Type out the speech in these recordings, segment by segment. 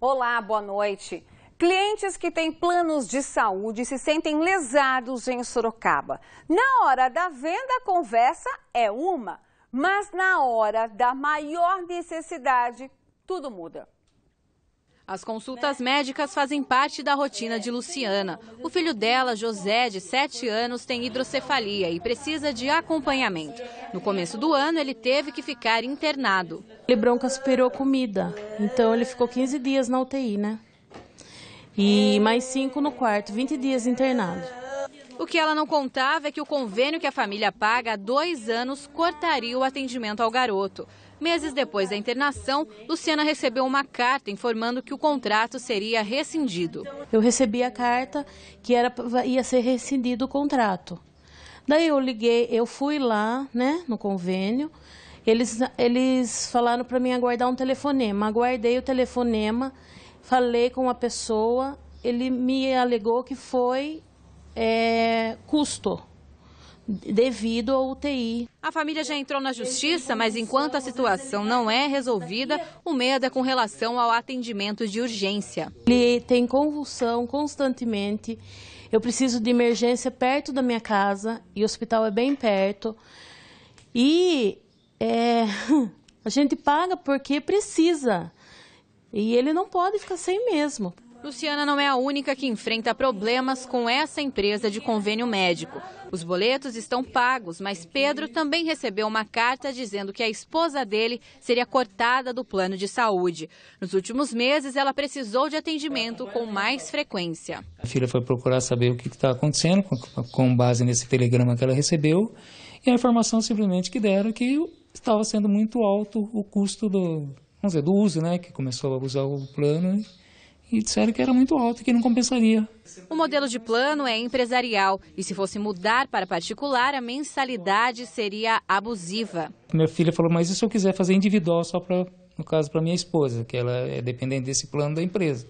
Olá, boa noite. Clientes que têm planos de saúde se sentem lesados em Sorocaba. Na hora da venda, a conversa é uma, mas na hora da maior necessidade, tudo muda. As consultas médicas fazem parte da rotina de Luciana. O filho dela, José, de 7 anos, tem hidrocefalia e precisa de acompanhamento. No começo do ano, ele teve que ficar internado. Ele broncoaspirou comida, então ele ficou 15 dias na UTI, né? E mais 5 no quarto, 20 dias internado. O que ela não contava é que o convênio que a família paga há 2 anos cortaria o atendimento ao garoto. Meses depois da internação, Luciana recebeu uma carta informando que o contrato seria rescindido. Eu recebi a carta que ia ser rescindido o contrato. Daí eu fui lá, né, no convênio. Eles falaram para mim aguardar um telefonema. Aguardei o telefonema, falei com a pessoa, ele me alegou que foi custo devido ao UTI. A família já entrou na justiça, mas enquanto a situação não é resolvida, o medo é com relação ao atendimento de urgência. Ele tem convulsão constantemente, eu preciso de emergência perto da minha casa, e o hospital é bem perto. E a gente paga porque precisa, e ele não pode ficar sem mesmo. Luciana não é a única que enfrenta problemas com essa empresa de convênio médico. Os boletos estão pagos, mas Pedro também recebeu uma carta dizendo que a esposa dele seria cortada do plano de saúde. Nos últimos meses, ela precisou de atendimento com mais frequência. A filha foi procurar saber o que está acontecendo com base nesse telegrama que ela recebeu, e a informação simplesmente que deram que estava sendo muito alto o custo do uso, né, que começou a usar o plano. E disseram que era muito alto e que não compensaria. O modelo de plano é empresarial e se fosse mudar para particular, a mensalidade seria abusiva. Minha filha falou, mas e se eu quiser fazer individual só no caso para minha esposa, que ela é dependente desse plano da empresa.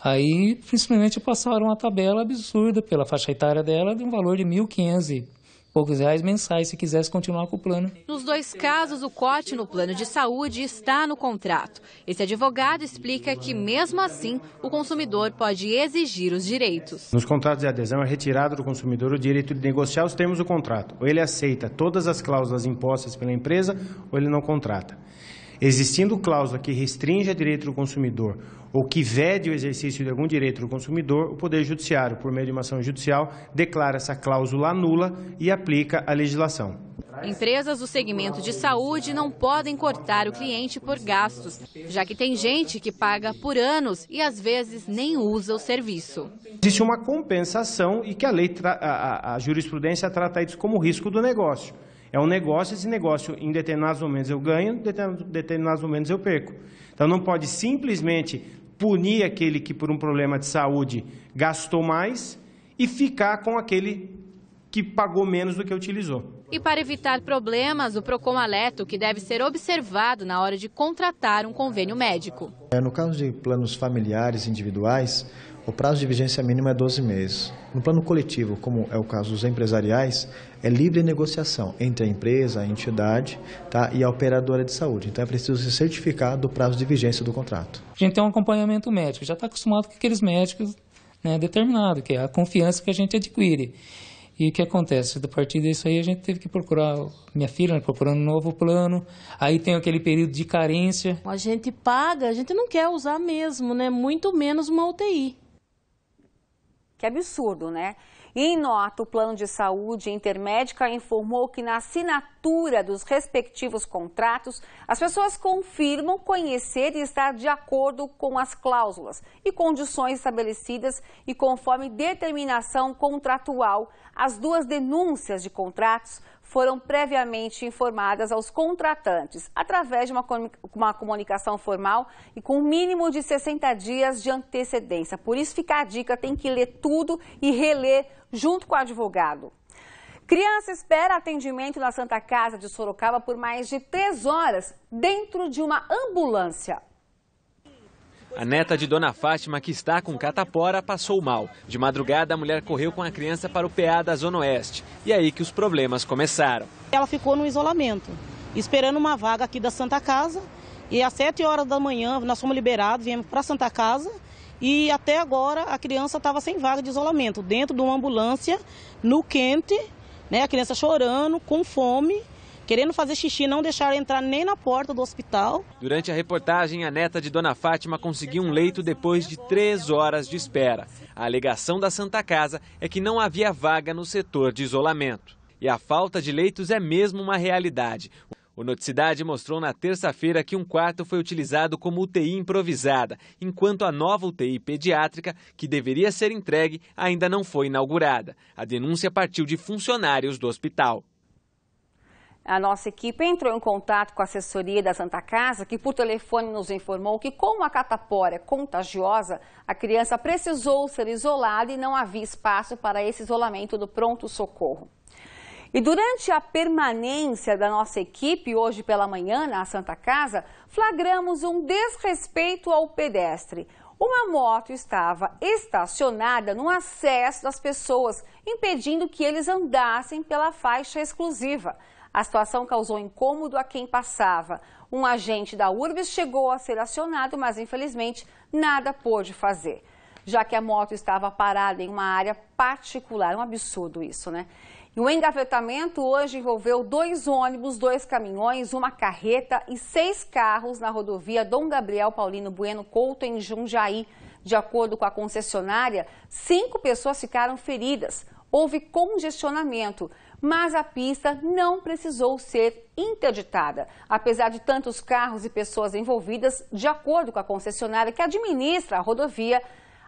Aí, simplesmente passaram uma tabela absurda pela faixa etária dela de um valor de R$1.500 e poucos mensais, se quisesse continuar com o plano. Nos 2 casos, o corte no plano de saúde está no contrato. Esse advogado explica que, mesmo assim, o consumidor pode exigir os direitos. Nos contratos de adesão é retirado do consumidor o direito de negociar os termos do contrato. Ou ele aceita todas as cláusulas impostas pela empresa, ou ele não contrata. Existindo cláusula que restrinja direito do consumidor ou que vede o exercício de algum direito do consumidor, o Poder Judiciário, por meio de uma ação judicial, declara essa cláusula nula e aplica a legislação. Empresas do segmento de saúde não podem cortar o cliente por gastos, já que tem gente que paga por anos e às vezes nem usa o serviço. Existe uma compensação e que a jurisprudência trata isso como risco do negócio. É um negócio, esse negócio em determinados momentos eu ganho, em determinados momentos eu perco. Então não pode simplesmente punir aquele que por um problema de saúde gastou mais e ficar com aquele que pagou menos do que utilizou. E para evitar problemas, o Procon alerta o que deve ser observado na hora de contratar um convênio médico. No caso de planos familiares individuais, o prazo de vigência mínima é 12 meses. No plano coletivo, como é o caso dos empresariais, é livre negociação entre a empresa, a entidade, tá, e a operadora de saúde. Então é preciso se certificar do prazo de vigência do contrato. A gente tem um acompanhamento médico, já está acostumado com aqueles médicos, né, determinados, que é a confiança que a gente adquire. E o que acontece? A partir disso aí a gente teve que procurar, minha filha procurando um novo plano, aí tem aquele período de carência. A gente paga, a gente não quer usar mesmo, né? Muito menos uma UTI. Que absurdo, né? E em nota, o plano de saúde Intermédica informou que na assinatura dos respectivos contratos, as pessoas confirmam conhecer e estar de acordo com as cláusulas e condições estabelecidas e conforme determinação contratual. As 2 denúncias de contratos foram previamente informadas aos contratantes, através de uma comunicação formal e com um mínimo de 60 dias de antecedência. Por isso fica a dica, tem que ler tudo e reler junto com o advogado. Criança espera atendimento na Santa Casa de Sorocaba por mais de 3 horas dentro de uma ambulância. A neta de Dona Fátima, que está com catapora, passou mal. De madrugada, a mulher correu com a criança para o PA da Zona Oeste. E aí que os problemas começaram. Ela ficou no isolamento, esperando uma vaga aqui da Santa Casa. E às 7 horas da manhã nós fomos liberados, viemos para a Santa Casa e até agora a criança estava sem vaga de isolamento, dentro de uma ambulância, no quente, né? A criança chorando, com fome, querendo fazer xixi, não deixaram entrar nem na porta do hospital. Durante a reportagem, a neta de Dona Fátima conseguiu um leito depois de 3 horas de espera. A alegação da Santa Casa é que não havia vaga no setor de isolamento. E a falta de leitos é mesmo uma realidade. O Noticidade mostrou na terça-feira que um quarto foi utilizado como UTI improvisada, enquanto a nova UTI pediátrica, que deveria ser entregue, ainda não foi inaugurada. A denúncia partiu de funcionários do hospital. A nossa equipe entrou em contato com a assessoria da Santa Casa, que por telefone nos informou que, como a catapora é contagiosa, a criança precisou ser isolada e não havia espaço para esse isolamento do pronto-socorro. E durante a permanência da nossa equipe, hoje pela manhã, na Santa Casa, flagramos um desrespeito ao pedestre. Uma moto estava estacionada no acesso das pessoas, impedindo que eles andassem pela faixa exclusiva. A situação causou incômodo a quem passava. Um agente da URBS chegou a ser acionado, mas infelizmente nada pôde fazer, já que a moto estava parada em uma área particular. Um absurdo isso, né? E o engavetamento hoje envolveu 2 ônibus, 2 caminhões, uma carreta e 6 carros na rodovia Dom Gabriel Paulino Bueno Couto, em Jundiaí. De acordo com a concessionária, 5 pessoas ficaram feridas. Houve congestionamento, mas a pista não precisou ser interditada. Apesar de tantos carros e pessoas envolvidas, de acordo com a concessionária que administra a rodovia,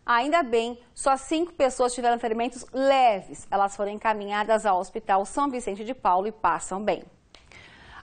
ainda bem, só 5 pessoas tiveram ferimentos leves. Elas foram encaminhadas ao Hospital São Vicente de Paulo e passam bem.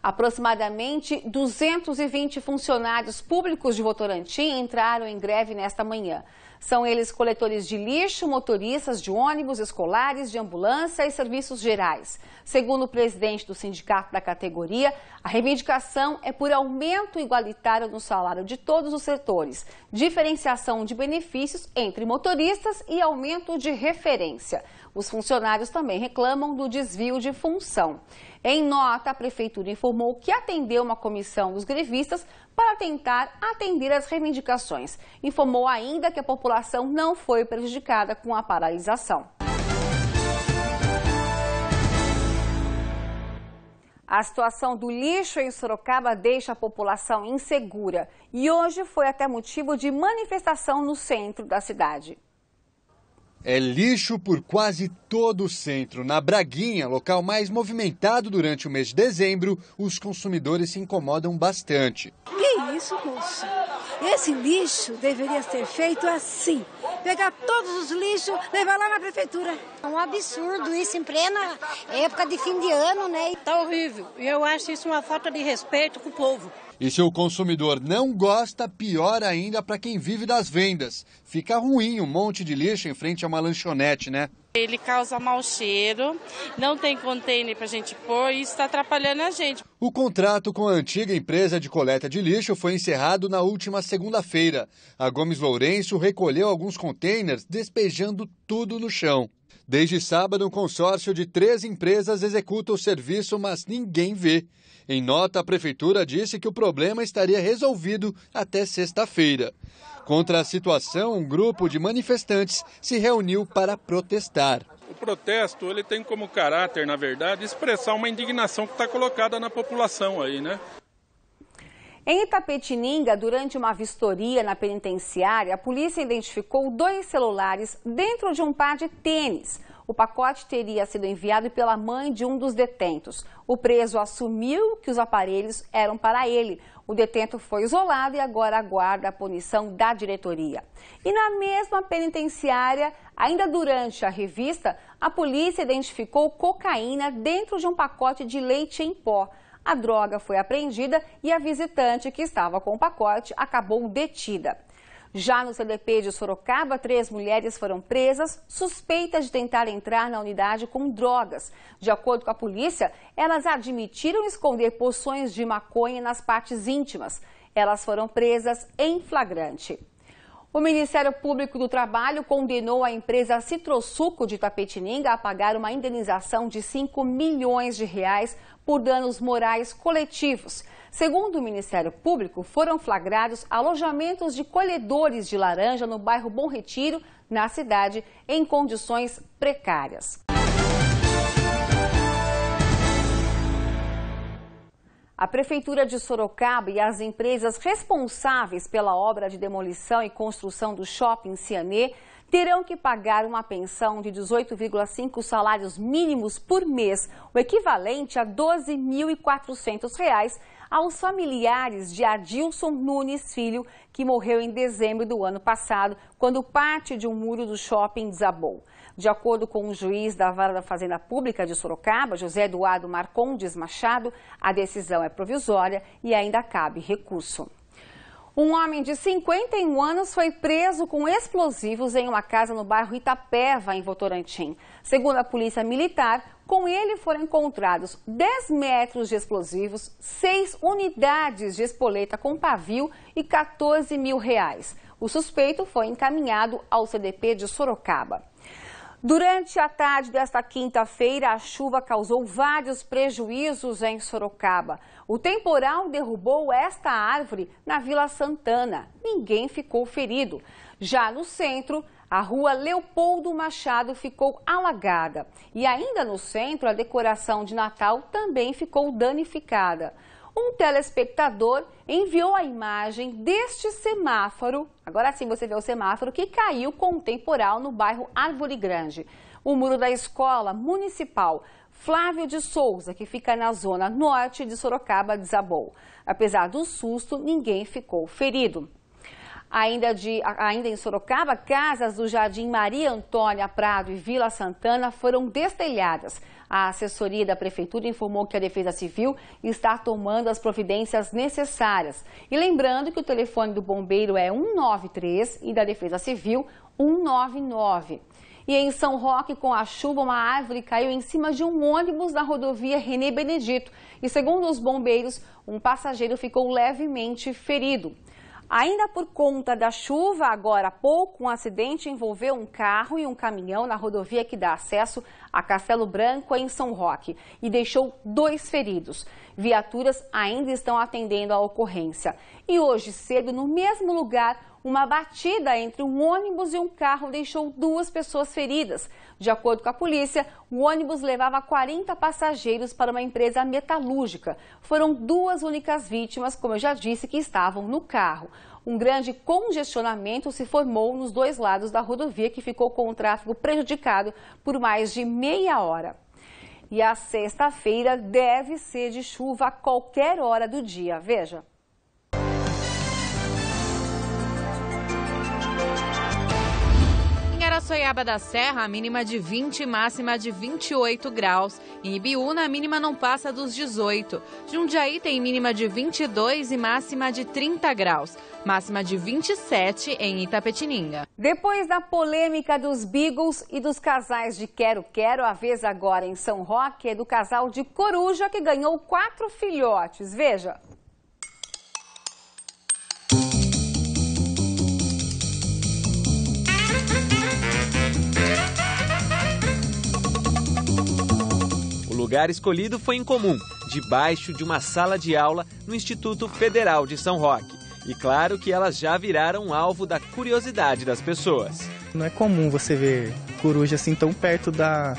Aproximadamente 220 funcionários públicos de Votorantim entraram em greve nesta manhã. São eles coletores de lixo, motoristas de ônibus escolares, de ambulância e serviços gerais. Segundo o presidente do sindicato da categoria, a reivindicação é por aumento igualitário no salário de todos os setores, diferenciação de benefícios entre motoristas e aumento de referência. Os funcionários também reclamam do desvio de função. Em nota, a Prefeitura informou que atendeu uma comissão dos grevistas para tentar atender as reivindicações. Informou ainda que a população não foi prejudicada com a paralisação. A situação do lixo em Sorocaba deixa a população insegura e hoje foi até motivo de manifestação no centro da cidade. É lixo por quase todo o centro. Na Braguinha, local mais movimentado durante o mês de dezembro, os consumidores se incomodam bastante. Que isso, moço? Esse lixo deveria ser feito assim. Pegar todos os lixos, levar lá na prefeitura. É um absurdo isso em plena época de fim de ano, né? Tá horrível. E eu acho isso uma falta de respeito com o povo. E se o consumidor não gosta, pior ainda para quem vive das vendas. Fica ruim um monte de lixo em frente a uma lanchonete, né? Ele causa mau cheiro, não tem container para a gente pôr e isso está atrapalhando a gente. O contrato com a antiga empresa de coleta de lixo foi encerrado na última segunda-feira. A Gomes Lourenço recolheu alguns containers, despejando tudo no chão. Desde sábado, um consórcio de 3 empresas executa o serviço, mas ninguém vê. Em nota, a Prefeitura disse que o problema estaria resolvido até sexta-feira. Contra a situação, um grupo de manifestantes se reuniu para protestar. O protesto ele tem como caráter, na verdade, expressar uma indignação que está colocada na população aí, né? Em Itapetininga, durante uma vistoria na penitenciária, a polícia identificou 2 celulares dentro de um par de tênis. O pacote teria sido enviado pela mãe de um dos detentos. O preso assumiu que os aparelhos eram para ele. O detento foi isolado e agora aguarda a punição da diretoria. E na mesma penitenciária, ainda durante a revista, a polícia identificou cocaína dentro de um pacote de leite em pó. A droga foi apreendida e a visitante que estava com o pacote acabou detida. Já no CDP de Sorocaba, 3 mulheres foram presas, suspeitas de tentar entrar na unidade com drogas. De acordo com a polícia, elas admitiram esconder porções de maconha nas partes íntimas. Elas foram presas em flagrante. O Ministério Público do Trabalho condenou a empresa Citrosuco de Itapetininga a pagar uma indenização de 5 milhões de reais por danos morais coletivos. Segundo o Ministério Público, foram flagrados alojamentos de colhedores de laranja no bairro Bom Retiro, na cidade, em condições precárias. A Prefeitura de Sorocaba e as empresas responsáveis pela obra de demolição e construção do shopping Cianê terão que pagar uma pensão de 18,5 salários mínimos por mês, o equivalente a R$ 12.400, aos familiares de Adilson Nunes Filho, que morreu em dezembro do ano passado, quando parte de um muro do shopping desabou. De acordo com o juiz da Vara da Fazenda Pública de Sorocaba, José Eduardo Marcondes Machado, a decisão é provisória e ainda cabe recurso. Um homem de 51 anos foi preso com explosivos em uma casa no bairro Itapeva, em Votorantim. Segundo a Polícia Militar, com ele foram encontrados 10 metros de explosivos, 6 unidades de espoleta com pavio e R$14 mil. O suspeito foi encaminhado ao CDP de Sorocaba. Durante a tarde desta quinta-feira, a chuva causou vários prejuízos em Sorocaba. O temporal derrubou esta árvore na Vila Santana. Ninguém ficou ferido. Já no centro, a rua Leopoldo Machado ficou alagada. E ainda no centro, a decoração de Natal também ficou danificada. Um telespectador enviou a imagem deste semáforo, agora sim você vê o semáforo, que caiu com o temporal no bairro Árvore Grande. O muro da Escola Municipal Flávio de Souza, que fica na zona norte de Sorocaba, desabou. Apesar do susto, ninguém ficou ferido. Ainda em Sorocaba, casas do Jardim Maria Antônia Prado e Vila Santana foram destelhadas. A assessoria da Prefeitura informou que a Defesa Civil está tomando as providências necessárias. E lembrando que o telefone do bombeiro é 193 e da Defesa Civil 199. E em São Roque, com a chuva, uma árvore caiu em cima de um ônibus na rodovia René Benedito. E segundo os bombeiros, um passageiro ficou levemente ferido. Ainda por conta da chuva, agora há pouco, um acidente envolveu um carro e um caminhão na rodovia que dá acesso a Castelo Branco, em São Roque, e deixou 2 feridos. Viaturas ainda estão atendendo a ocorrência. E hoje cedo, no mesmo lugar, uma batida entre um ônibus e um carro deixou 2 pessoas feridas. De acordo com a polícia, o ônibus levava 40 passageiros para uma empresa metalúrgica. Foram 2 únicas vítimas, como eu já disse, que estavam no carro. Um grande congestionamento se formou nos 2 lados da rodovia, que ficou com o tráfego prejudicado por mais de meia hora. E a sexta-feira deve ser de chuva a qualquer hora do dia. Veja. Em Araçoiaba da Serra, a mínima de 20 e máxima de 28 graus. Em Ibiúna, a mínima não passa dos 18. Jundiaí tem mínima de 22 e máxima de 30 graus. Máxima de 27 em Itapetininga. Depois da polêmica dos Beagles e dos casais de quero-quero, a vez agora em São Roque é do casal de coruja que ganhou 4 filhotes. Veja. O lugar escolhido foi incomum, debaixo de uma sala de aula no Instituto Federal de São Roque. E claro que elas já viraram alvo da curiosidade das pessoas. Não é comum você ver coruja assim tão perto da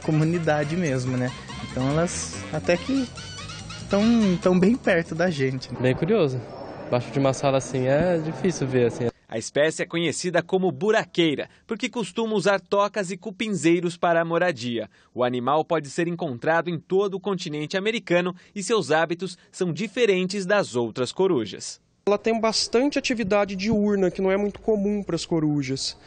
comunidade mesmo, né? Então elas até que estão bem perto da gente. Bem curioso. Embaixo de uma sala assim é difícil ver assim. A espécie é conhecida como buraqueira, porque costuma usar tocas e cupinzeiros para a moradia. O animal pode ser encontrado em todo o continente americano e seus hábitos são diferentes das outras corujas. Ela tem bastante atividade diurna, que não é muito comum para as corujas.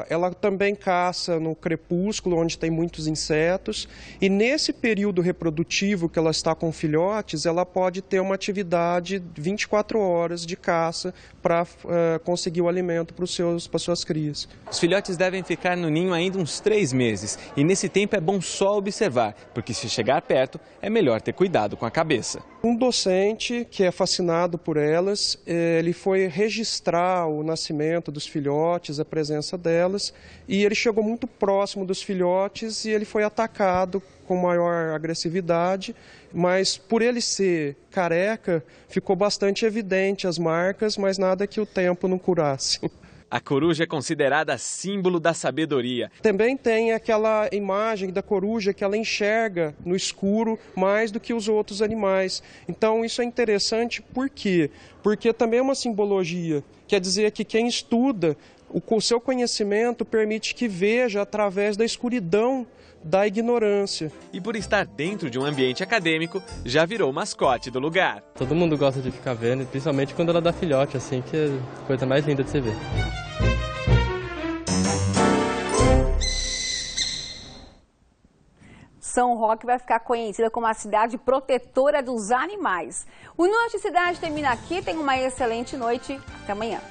Ela também caça no crepúsculo, onde tem muitos insetos, e nesse período reprodutivo que ela está com filhotes, ela pode ter uma atividade 24 horas de caça para conseguir o alimento para suas crias. Os filhotes devem ficar no ninho ainda uns 3 meses, e nesse tempo é bom só observar, porque se chegar perto é melhor ter cuidado com a cabeça. Um docente que é fascinado por elas, ele foi registrar o nascimento dos filhotes, a presença delas, e ele chegou muito próximo dos filhotes e ele foi atacado com maior agressividade, mas por ele ser careca, ficou bastante evidente as marcas, mas nada que o tempo não curasse. A coruja é considerada símbolo da sabedoria. Também tem aquela imagem da coruja que ela enxerga no escuro mais do que os outros animais. Então isso é interessante, por quê? Porque também é uma simbologia. Quer dizer que quem estuda, o seu conhecimento permite que veja através da escuridão da ignorância. E por estar dentro de um ambiente acadêmico, já virou mascote do lugar. Todo mundo gosta de ficar vendo, principalmente quando ela dá filhote, assim, que é a coisa mais linda de se ver. São Roque vai ficar conhecida como a cidade protetora dos animais. O Noite Cidade termina aqui. Tenha uma excelente noite. Até amanhã.